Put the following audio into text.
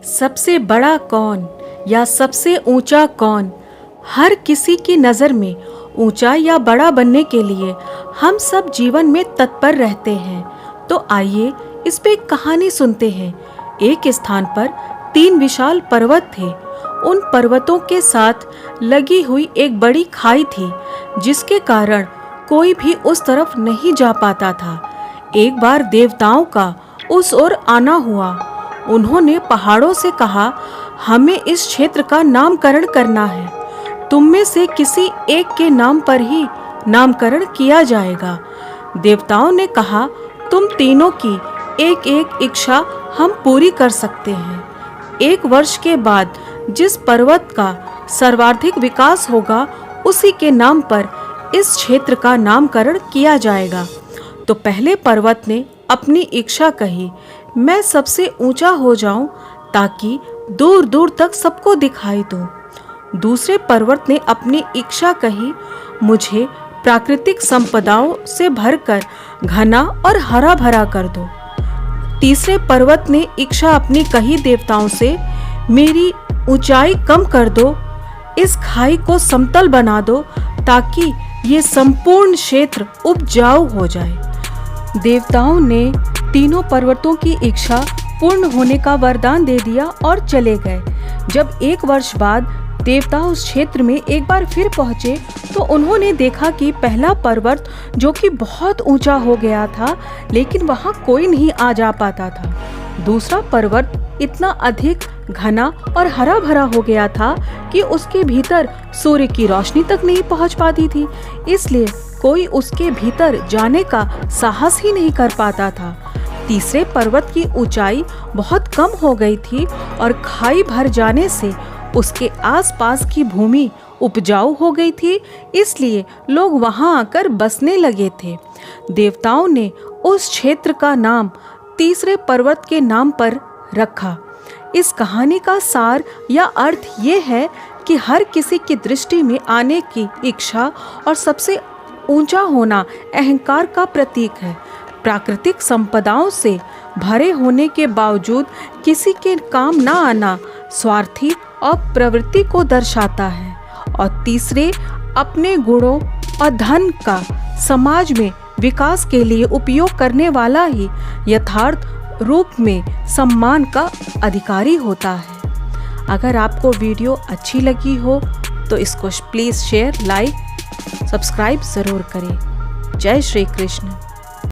सबसे बड़ा कौन या सबसे ऊंचा कौन? हर किसी की नज़र में ऊंचा या बड़ा बनने के लिए हम सब जीवन में तत्पर रहते हैं। तो आइए इस पे एक कहानी सुनते हैं। एक स्थान पर 3 विशाल पर्वत थे। उन पर्वतों के साथ लगी हुई एक बड़ी खाई थी, जिसके कारण कोई भी उस तरफ नहीं जा पाता था। एक बार देवताओं का उस ओर आना हुआ। उन्होंने पहाड़ों से कहा, हमें इस क्षेत्र का नामकरण करना है। तुम में से किसी एक के नाम पर ही नामकरण किया जाएगा। देवताओं ने कहा, तुम तीनों की एक एक इच्छा हम पूरी कर सकते हैं। 1 वर्ष के बाद जिस पर्वत का सर्वाधिक विकास होगा, उसी के नाम पर इस क्षेत्र का नामकरण किया जाएगा। तो पहले पर्वत ने अपनी इच्छा कही, मैं सबसे ऊंचा हो जाऊं ताकि दूर दूर तक सबको दिखाई दूं। दूसरे पर्वत ने अपनी इच्छा कही, मुझे प्राकृतिक संपदाओं से भरकर घना और हरा भरा कर दो। तीसरे पर्वत ने इच्छा अपनी कही देवताओं से, मेरी ऊंचाई कम कर दो, इस खाई को समतल बना दो ताकि ये संपूर्ण क्षेत्र उपजाऊ हो जाए। देवताओं ने तीनों पर्वतों की इच्छा पूर्ण होने का वरदान दे दिया और चले गए। जब 1 वर्ष बाद देवता उस क्षेत्र में एक बार फिर पहुंचे तो उन्होंने देखा कि पहला पर्वत जो कि बहुत ऊंचा हो गया था, लेकिन वहां कोई नहीं आ जा पाता था। दूसरा पर्वत इतना अधिक घना और हरा भरा हो गया था कि उसके भीतर सूर्य की रोशनी तक नहीं पहुंच पाती थी, इसलिए कोई उसके भीतर जाने का साहस ही नहीं कर पाता था। तीसरे पर्वत की ऊंचाई बहुत कम हो गई थी और खाई भर जाने से उसके आसपास की भूमि उपजाऊ हो गई थी, इसलिए लोग वहां आकर बसने लगे थे। देवताओं ने उस क्षेत्र का नाम तीसरे पर्वत के नाम पर रखा। इस कहानी का सार या अर्थ ये है कि हर किसी की दृष्टि में आने की इच्छा और सबसे ऊंचा होना अहंकार का प्रतीक है। प्राकृतिक संपदाओं से भरे होने के बावजूद किसी के काम न आना स्वार्थी और प्रवृत्ति को दर्शाता है। और तीसरे, अपने गुणों और धन का समाज में विकास के लिए उपयोग करने वाला ही यथार्थ रूप में सम्मान का अधिकारी होता है। अगर आपको वीडियो अच्छी लगी हो तो इसको प्लीज़ शेयर, लाइक, सब्सक्राइब ज़रूर करें। जय श्री कृष्ण।